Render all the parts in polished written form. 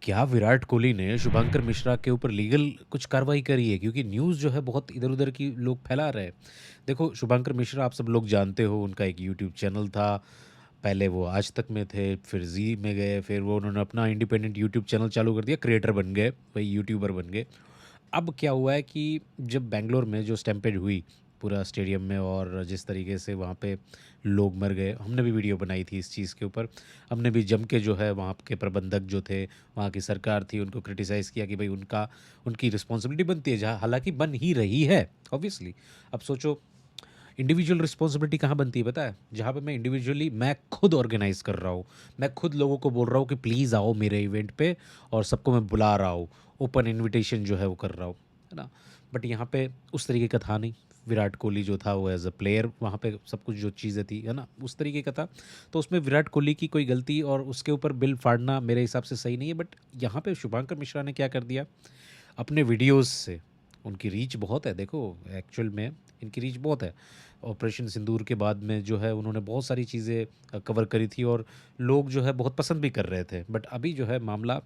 क्या विराट कोहली ने शुभंकर मिश्रा के ऊपर लीगल कुछ कार्रवाई करी है? क्योंकि न्यूज़ जो है बहुत इधर-उधर की लोग फैला रहे हैं। देखो शुभंकर मिश्रा आप सब लोग जानते हो, उनका एक यूट्यूब चैनल था। पहले वो आज तक में थे, फिर ज़ी में गए, फिर वो उन्होंने अपना इंडिपेंडेंट यूट्यूब चैनल चालू कर दिया, क्रिएटर बन गए, वही यूट्यूबर बन गए। अब क्या हुआ है कि जब बैंगलोर में जो स्टैम्पेड हुई पूरा स्टेडियम में और जिस तरीके से वहाँ पे लोग मर गए, हमने भी वीडियो बनाई थी इस चीज़ के ऊपर। हमने भी जम के जो है वहाँ के प्रबंधक जो थे, वहाँ की सरकार थी, उनको क्रिटिसाइज़ किया कि भाई उनकी रिस्पॉन्सिबिलिटी बनती है, जहाँ हालाँकि बन ही रही है ऑब्वियसली। अब सोचो इंडिविजुअल रिस्पॉन्सिबिलिटी कहाँ बनती है पता है? जहाँ पे मैं खुद ऑर्गेनाइज़ कर रहा हूँ। मैं खुद लोगों को बोल रहा हूँ कि प्लीज़ आओ मेरे इवेंट पे और सबको मैं बुला रहा हूँ। ओपन इन्विटेशन जो है वो कर रहा हूँ, है ना? बट यहाँ पे उस तरीके का था नहीं। विराट कोहली जो था वो एज़ अ प्लेयर वहाँ पे सब कुछ जो चीज़ें थी, है ना? उस तरीके का था। तो उसमें विराट कोहली की कोई गलती और उसके ऊपर बिल फाड़ना मेरे हिसाब से सही नहीं है। बट यहाँ पे शुभंकर मिश्रा ने क्या कर दिया, अपने वीडियोज़ से उनकी रीच बहुत है, देखो एक्चुअल में इनकी रीच बहुत है। ऑपरेशन सिंदूर के बाद में जो है उन्होंने बहुत सारी चीज़ें कवर करी थी और लोग जो है बहुत पसंद भी कर रहे थे। बट अभी जो है मामला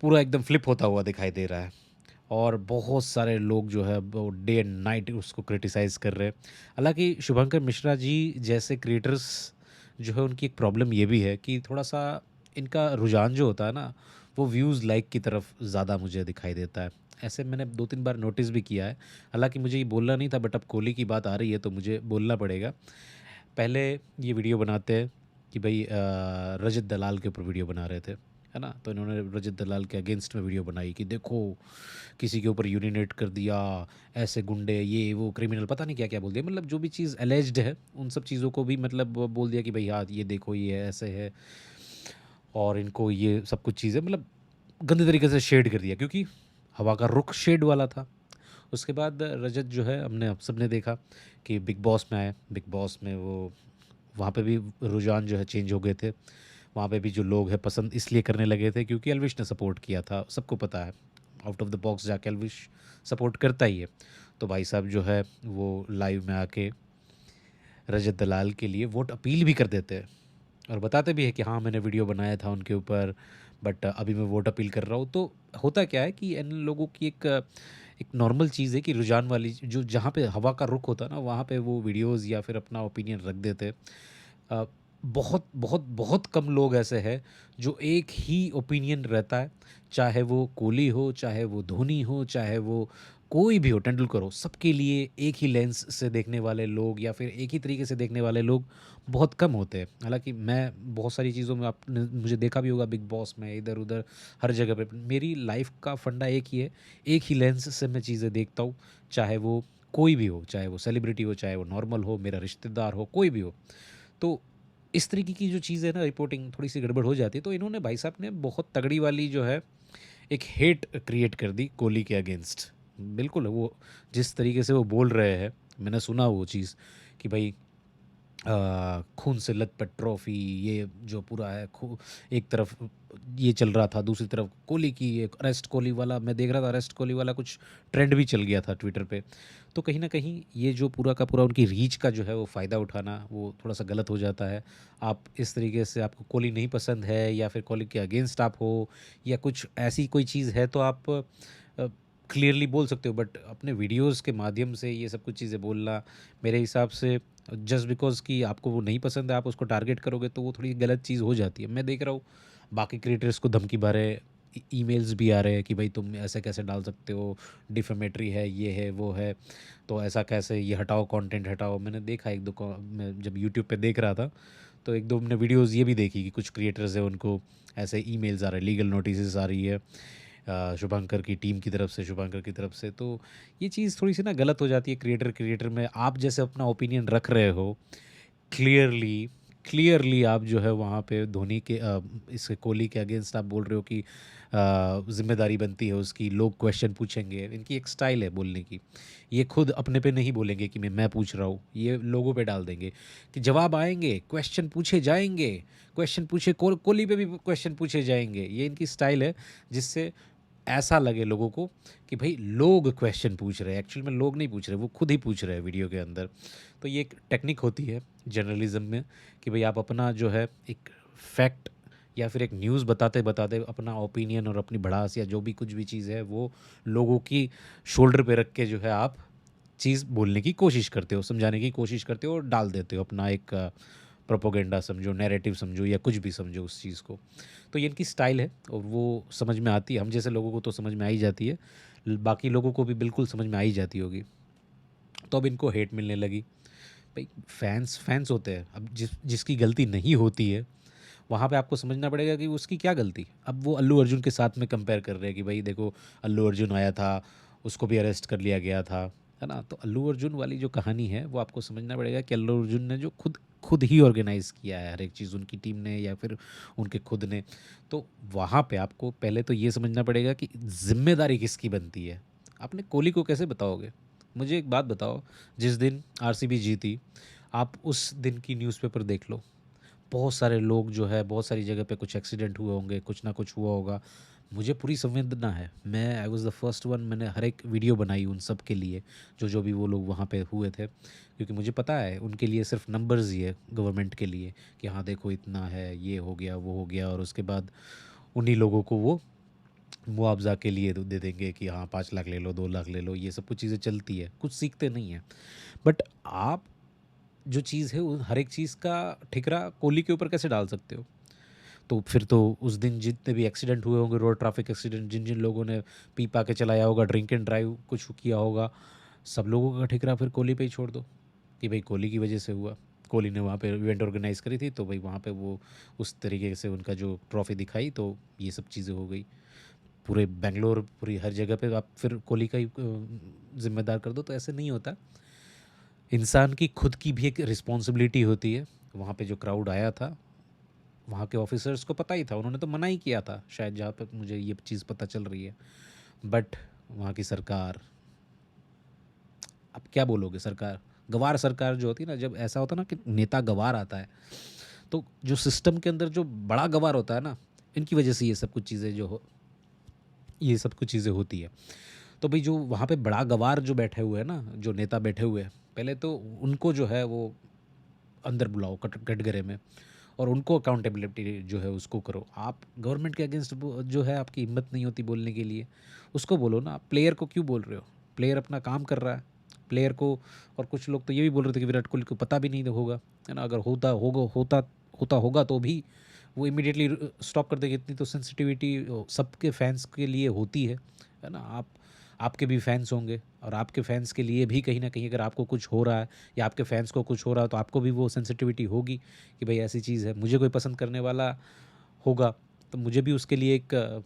पूरा एकदम फ्लिप होता हुआ दिखाई दे रहा है और बहुत सारे लोग जो है वो डे एंड नाइट उसको क्रिटिसाइज़ कर रहे हैं। हालाँकि शुभंकर मिश्रा जी जैसे क्रिएटर्स जो है उनकी एक प्रॉब्लम ये भी है कि थोड़ा-सा इनका रुझान जो होता है ना, वो व्यूज़ लाइक की तरफ ज़्यादा मुझे दिखाई देता है। ऐसे मैंने 2-3 बार नोटिस भी किया है। हालाँकि मुझे ये बोलना नहीं था बट अब कोहली की बात आ रही है तो मुझे बोलना पड़ेगा। पहले ये वीडियो बनाते हैं कि भई रजत दलाल के ऊपर वीडियो बना रहे थे, है ना? तो इन्होंने रजत दलाल के अगेंस्ट में वीडियो बनाई कि देखो किसी के ऊपर यूरिनेट कर दिया, ऐसे गुंडे, ये वो क्रिमिनल पता नहीं क्या-क्या बोल दिया। मतलब जो भी चीज़ एलिज्ड है, उन सब चीज़ों को भी मतलब बोल दिया कि भई हाँ, ये देखो ये ऐसे है और इनको ये सब कुछ चीज़ें मतलब गंदे तरीके से शेड कर दिया क्योंकि हवा का रुख शेड वाला था। उसके बाद रजत जो है हमने अब सबने देखा कि बिग बॉस में आए। बिग बॉस में वो वहाँ पे भी रुझान जो है चेंज हो गए थे। वहाँ पे भी जो लोग हैं पसंद इसलिए करने लगे थे क्योंकि एल्विश ने सपोर्ट किया था, सबको पता है। आउट ऑफ द बॉक्स जाके एल्विश सपोर्ट करता ही है। तो भाई साहब जो है वो लाइव में आके रजत दलाल के लिए वोट अपील भी कर देते हैं और बताते भी हैं कि हाँ, मैंने वीडियो बनाया था उनके ऊपर बट अभी मैं वोट अपील कर रहा हूँ। तो होता क्या है कि इन लोगों की एक नॉर्मल चीज़ है कि रुझान वाली जो जहाँ पे हवा का रुख होता है ना, वहाँ पे वो वीडियोज़ या फिर अपना ओपिनियन रख देते हैं। अ, बहुत बहुत बहुत कम लोग ऐसे हैं जो एक ही ओपिनियन रहता है, चाहे वो कोहली हो, चाहे वो धोनी हो, चाहे वो कोई भी हो, तेंदुलकर हो, सबके लिए एक ही लेंस से देखने वाले लोग या फिर एक ही तरीके से देखने वाले लोग बहुत कम होते हैं। हालाँकि मैं बहुत सारी चीज़ों में आपने मुझे देखा भी होगा बिग बॉस में, इधर-उधर हर जगह पे। मेरी लाइफ़ का फंडा एक ही है, एक ही लेंस से मैं चीज़ें देखता हूँ, चाहे वो कोई भी हो, चाहे वो सेलिब्रिटी हो, चाहे वो नॉर्मल हो, मेरा रिश्तेदार हो, कोई भी हो। तो इस तरीके की जो चीज़ है ना, रिपोर्टिंग थोड़ी-सी गड़बड़ हो जाती है। तो इन्होंने भाई साहब ने बहुत तगड़ी वाली जो है एक हेट क्रिएट कर दी कोहली के अगेंस्ट। बिल्कुल, वो जिस तरीके से वो बोल रहे हैं, मैंने सुना वो चीज़ कि भई खून से लथपथ ट्रॉफ़ी, ये जो पूरा है एक तरफ ये चल रहा था, दूसरी तरफ कोहली की एक अरेस्ट कोहली वाला मैं देख रहा था, अरेस्ट कोहली वाला कुछ ट्रेंड भी चल गया था ट्विटर पे। तो कहीं न कहीं ये जो पूरा का पूरा उनकी रीच का जो है वो फ़ायदा उठाना, वो थोड़ा-सा गलत हो जाता है। आप इस तरीके से आपको कोहली नहीं पसंद है या फिर कोहली के अगेंस्ट आप हो या कुछ ऐसी कोई चीज़ है तो आप क्लियरली बोल सकते हो, बट अपने वीडियोज़ के माध्यम से ये सब कुछ चीज़ें बोलना मेरे हिसाब से जस्ट बिकॉज़ कि आपको वो नहीं पसंद है, आप उसको टारगेट करोगे तो वो थोड़ी गलत चीज़ हो जाती है। मैं देख रहा हूँ बाकी क्रिएटर्स को धमकी भरे ईमेल्स भी आ रहे हैं कि भाई तुम ऐसे कैसे डाल सकते हो, डिफेमेटरी है, ये है, वो है, तो ऐसा कैसे, ये हटाओ, कंटेंट हटाओ। मैंने देखा 1-2 मैं जब यूट्यूब पे देख रहा था, तो 1-2 मैंने वीडियोज़ ये भी देखी कि कुछ क्रिएटर्स हैं उनको ऐसे ईमेल्स आ रहे हैं, लीगल नोटिसेस आ रही है शुभंकर की टीम की तरफ से, शुभंकर की तरफ से। तो ये चीज़ थोड़ी-सी ना गलत हो जाती है क्रिएटर में। आप जैसे अपना ओपिनियन रख रहे हो, क्लियरली क्लियरली आप जो है वहाँ पे धोनी के इसके कोहली के अगेंस्ट आप बोल रहे हो कि ज़िम्मेदारी बनती है उसकी, लोग क्वेश्चन पूछेंगे। इनकी एक स्टाइल है बोलने की। ये खुद अपने पे नहीं बोलेंगे कि मैं पूछ रहा हूँ, ये लोगों पे डाल देंगे कि जवाब आएँगे, क्वेश्चन पूछे जाएँगे, क्वेश्चन पूछे कोहली पे भी क्वेश्चन पूछे जाएँगे। ये इनकी स्टाइल है जिससे ऐसा लगे लोगों को कि भाई लोग क्वेश्चन पूछ रहे हैं, एक्चुअल में लोग नहीं पूछ रहे, वो खुद ही पूछ रहे हैं वीडियो के अंदर। तो ये एक टेक्निक होती है जर्नलिज्म में कि भाई आप अपना जो है एक फैक्ट या फिर एक न्यूज़ बताते-बताते अपना ओपिनियन और अपनी भड़ास या जो भी कुछ भी चीज़ है वो लोगों की शोल्डर पे रख के जो है आप चीज़ बोलने की कोशिश करते हो, समझाने की कोशिश करते हो और डाल देते हो अपना एक प्रोपेगेंडा समझो, नैरेटिव समझो या कुछ भी समझो उस चीज़ को। तो ये इनकी स्टाइल है और वो समझ में आती है। हम जैसे लोगों को तो समझ में आ ही जाती है, बाकी लोगों को भी बिल्कुल समझ में आ ही जाती होगी। तो अब इनको हेट मिलने लगी। भाई फैंस फैंस होते हैं, अब जिसकी गलती नहीं होती है वहाँ पे आपको समझना पड़ेगा कि उसकी क्या गलती। अब वो अल्लू अर्जुन के साथ में कंपेयर कर रहे हैं कि भाई देखो अल्लू अर्जुन आया था, उसको भी अरेस्ट कर लिया गया था, है ना? तो अल्लू अर्जुन वाली जो कहानी है वो आपको समझना पड़ेगा कि अल्लू अर्जुन ने जो खुद खुद ही ऑर्गेनाइज़ किया है हर एक चीज़, उनकी टीम ने या फिर उनके खुद ने। तो वहाँ पे आपको पहले तो ये समझना पड़ेगा कि ज़िम्मेदारी किसकी बनती है। आपने कोहली को कैसे बताओगे? मुझे एक बात बताओ, जिस दिन आरसीबी जीती, आप उस दिन की न्यूज़पेपर देख लो। बहुत सारे लोग जो है बहुत सारी जगह पे कुछ एक्सीडेंट हुए होंगे, कुछ ना कुछ हुआ होगा। मुझे पूरी संवेदना है, मैं I was the first one, मैंने हर एक वीडियो बनाई उन सब के लिए, जो भी वो लोग वहाँ पे हुए थे। क्योंकि मुझे पता है उनके लिए सिर्फ नंबर्स ही है गवर्नमेंट के लिए, कि हाँ देखो इतना है, ये हो गया, वो हो गया, और उसके बाद उन्हीं लोगों को वो मुआवज़ा के लिए दे देंगे कि हाँ 5 लाख ले लो, 2 लाख ले लो, ये सब कुछ चीज़ें चलती है, कुछ सीखते नहीं हैं। बट आप जो चीज़ है उन हर एक चीज़ का ठिकरा कोहली के ऊपर कैसे डाल सकते हो? तो फिर तो उस दिन जितने भी एक्सीडेंट हुए होंगे, रोड ट्रैफिक एक्सीडेंट, जिन-जिन लोगों ने पी पा के चलाया होगा, ड्रिंक एंड ड्राइव कुछ किया होगा, सब लोगों का ठिकरा फिर कोहली पे ही छोड़ दो कि भाई कोहली की वजह से हुआ। कोहली ने वहाँ पे इवेंट ऑर्गेनाइज़ करी थी, तो भाई वहाँ पे वो उस तरीके से उनका जो ट्रॉफ़ी दिखाई, तो ये सब चीज़ें हो गई। पूरे बैंगलोर, पूरी हर जगह पे आप फिर कोहली का ही ज़िम्मेदार कर दो, तो ऐसे नहीं होता। इंसान की खुद की भी एक रिस्पॉन्सिबिलिटी होती है। वहाँ पे जो क्राउड आया था, वहाँ के ऑफिसर्स को पता ही था, उन्होंने तो मना ही किया था शायद, जहाँ तक मुझे ये चीज़ पता चल रही है। बट वहाँ की सरकार, अब क्या बोलोगे, सरकार गँवार सरकार जो होती है ना, जब ऐसा होता है ना कि नेता गँवार आता है, तो जो सिस्टम के अंदर जो बड़ा गँवार होता है ना, इनकी वजह से ये सब कुछ चीज़ें ये सब कुछ चीज़ें होती है। तो भाई जो वहाँ पे बड़ा गँवार जो बैठे हुए हैं ना, जो नेता बैठे हुए हैं, पहले तो उनको जो है वो अंदर बुलाओ कटघरे में, और उनको अकाउंटेबिलिटी जो है उसको करो। आप गवर्नमेंट के अगेंस्ट जो है आपकी हिम्मत नहीं होती बोलने के लिए, उसको बोलो ना। आप प्लेयर को क्यों बोल रहे हो? प्लेयर अपना काम कर रहा है, प्लेयर को। और कुछ लोग तो ये भी बोल रहे थे कि विराट कोहली को पता भी नहीं होगा, है ना? अगर होता होगा तो भी वो इमीडिएटली स्टॉप कर देंगे। इतनी तो सेंसिटिविटी सबके फैंस के लिए होती है ना? आपके भी फैंस होंगे, और आपके फैंस के लिए भी कहीं न कहीं अगर आपको कुछ हो रहा है या आपके फैंस को कुछ हो रहा है, तो आपको भी वो सेंसिटिविटी होगी कि भाई ऐसी चीज़ है, मुझे कोई पसंद करने वाला होगा, तो मुझे भी उसके लिए एक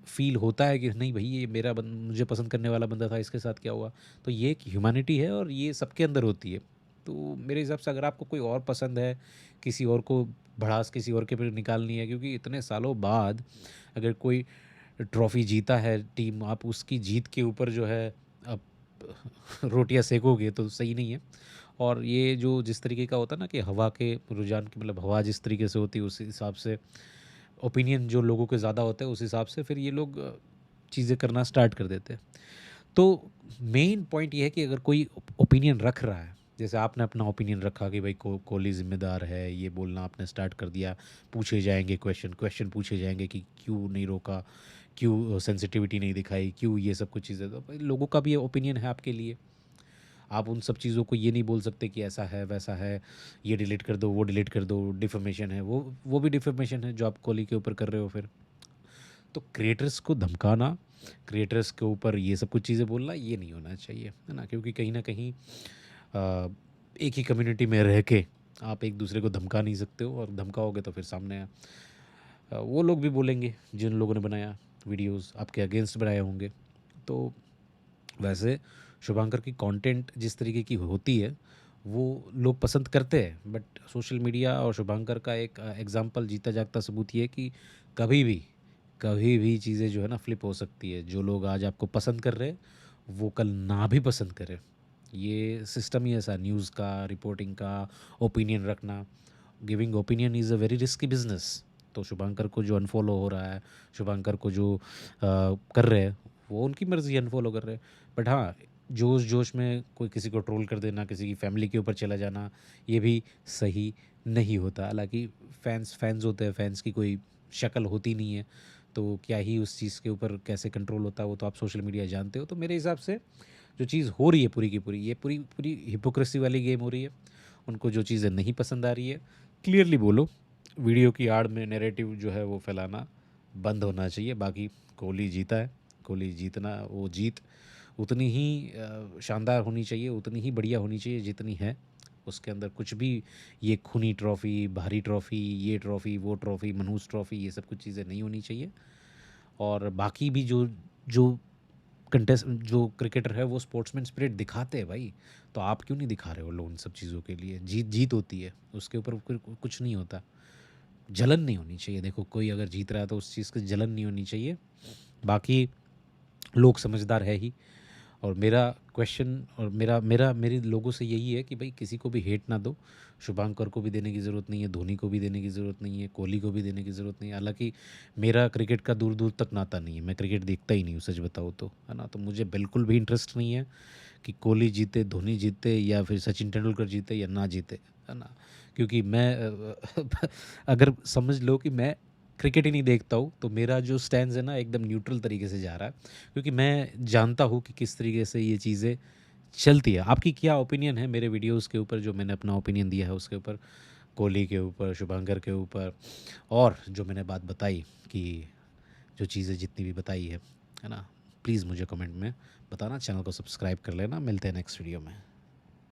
फ़ील होता है कि नहीं भई ये मुझे पसंद करने वाला बंदा था, इसके साथ क्या हुआ? तो ये एक ह्यूमैनिटी है और ये सबके अंदर होती है। तो मेरे हिसाब से अगर आपको कोई और पसंद है, किसी और को भड़ास किसी और के पे निकालनी है, क्योंकि इतने सालों बाद अगर कोई ट्रॉफ़ी जीता है टीम, आप उसकी जीत के ऊपर जो है आप रोटियाँ सेकोगे तो सही नहीं है। और ये जो जिस तरीके का होता है ना कि हवा के रुझान की, मतलब हवा जिस तरीके से होती है उस हिसाब से ओपिनियन जो लोगों के ज़्यादा होते हैं, उस हिसाब से फिर ये लोग चीज़ें करना स्टार्ट कर देते हैं। तो मेन पॉइंट ये है कि अगर कोई ओपिनियन रख रहा है, जैसे आपने अपना ओपिनियन रखा कि भाई कोहली ज़िम्मेदार है, ये बोलना आपने स्टार्ट कर दिया, पूछे जाएंगे क्वेश्चन पूछे जाएंगे कि क्यों नहीं रोका, क्यों सेंसिटिविटी नहीं दिखाई, क्यों ये सब कुछ चीज़ें। तो भाई लोगों का भी ओपिनियन है आपके लिए, आप उन सब चीज़ों को ये नहीं बोल सकते कि ऐसा है वैसा है, ये डिलीट कर दो, वो डिलीट कर दो, डिफेमेशन है, वो भी डिफेमेशन है जो आप कोहली के ऊपर कर रहे हो फिर। तो क्रिएटर्स को धमकाना, क्रिएटर्स के ऊपर ये सब कुछ चीज़ें बोलना, ये नहीं होना चाहिए, है ना? क्योंकि कहीं न कहीं एक ही कम्युनिटी में रह के आप एक दूसरे को धमका नहीं सकते हो, और धमकाओगे तो फिर सामने वो लोग भी बोलेंगे जिन लोगों ने बनाया वीडियोज़ आपके अगेंस्ट बनाए होंगे। तो वैसे शुभांकर की कंटेंट जिस तरीके की होती है वो लोग पसंद करते हैं, बट सोशल मीडिया और शुभांकर का एक एग्जांपल, जीता जागता सबूत ये है कि कभी भी कभी भी चीज़ें जो है ना फ्लिप हो सकती है। जो लोग आज आपको पसंद कर रहे हैं वो कल ना भी पसंद करें। ये सिस्टम ही ऐसा, न्यूज़ का, रिपोर्टिंग का, ओपिनियन रखना। Giving opinion is a very risky business. तो शुभांकर को जो अनफॉलो हो रहा है, शुभांकर को जो कर रहे हैं, वो उनकी मर्ज़ी, अनफॉलो कर रहे हैं। बट हाँ, जोश जोश में कोई किसी को ट्रोल कर देना, किसी की फैमिली के ऊपर चला जाना, ये भी सही नहीं होता। हालांकि फैंस फैंस होते हैं, फैंस की कोई शक्ल होती नहीं है, तो क्या ही उस चीज़ के ऊपर कैसे कंट्रोल होता है, वो तो आप सोशल मीडिया जानते हो। तो मेरे हिसाब से जो चीज़ हो रही है पूरी की पूरी, ये पूरी पूरी हिपोक्रेसी वाली गेम हो रही है। उनको जो चीज़ें नहीं पसंद आ रही है, क्लियरली बोलो। वीडियो की आड़ में नैरेटिव जो है वो फैलाना बंद होना चाहिए। बाकी कोहली जीता है, कोहली जीतना, वो जीत उतनी ही शानदार होनी चाहिए, उतनी ही बढ़िया होनी चाहिए जितनी है। उसके अंदर कुछ भी ये खूनी ट्रॉफ़ी, भारी ट्रॉफ़ी, ये ट्रॉफ़ी, वो ट्रॉफ़ी, मनहूस ट्रॉफ़ी, ये सब कुछ चीज़ें नहीं होनी चाहिए। और बाकी भी जो जो कंटेस्ट जो क्रिकेटर है वो स्पोर्ट्समैन स्पिरिट दिखाते हैं भाई, तो आप क्यों नहीं दिखा रहे हो लोग उन सब चीज़ों के लिए? जीत जीत होती है, उसके ऊपर फिर कुछ नहीं होता। जलन नहीं होनी चाहिए। देखो कोई अगर जीत रहा है तो उस चीज़ की जलन नहीं होनी चाहिए। बाकी लोग समझदार है ही। और मेरा क्वेश्चन और मेरा मेरा मेरे लोगों से यही है कि भाई किसी को भी हेट ना दो। शुभंकर को भी देने की ज़रूरत नहीं है, धोनी को भी देने की ज़रूरत नहीं है, कोहली को भी देने की ज़रूरत नहीं है। हालाँकि मेरा क्रिकेट का दूर दूर तक नाता नहीं है, मैं क्रिकेट देखता ही नहीं हूँ सच बताऊँ तो, है ना? तो मुझे बिल्कुल भी इंटरेस्ट नहीं है कि कोहली जीते, धोनी जीते या फिर सचिन तेंदुलकर जीते या ना जीते, है ना? क्योंकि मैं अगर समझ लो कि मैं क्रिकेट ही नहीं देखता हूँ, तो मेरा जो स्टैंड है ना एकदम न्यूट्रल तरीके से जा रहा है, क्योंकि मैं जानता हूँ कि किस तरीके से ये चीज़ें चलती है। आपकी क्या ओपिनियन है मेरे वीडियोज़ के ऊपर, जो मैंने अपना ओपिनियन दिया है उसके ऊपर, कोहली के ऊपर, शुभंकर के ऊपर, और जो मैंने बात बताई कि जो चीज़ें जितनी भी बताई है ना? प्लीज़ मुझे कमेंट में बताना, चैनल को सब्सक्राइब कर लेना। मिलते हैं नेक्स्ट वीडियो में।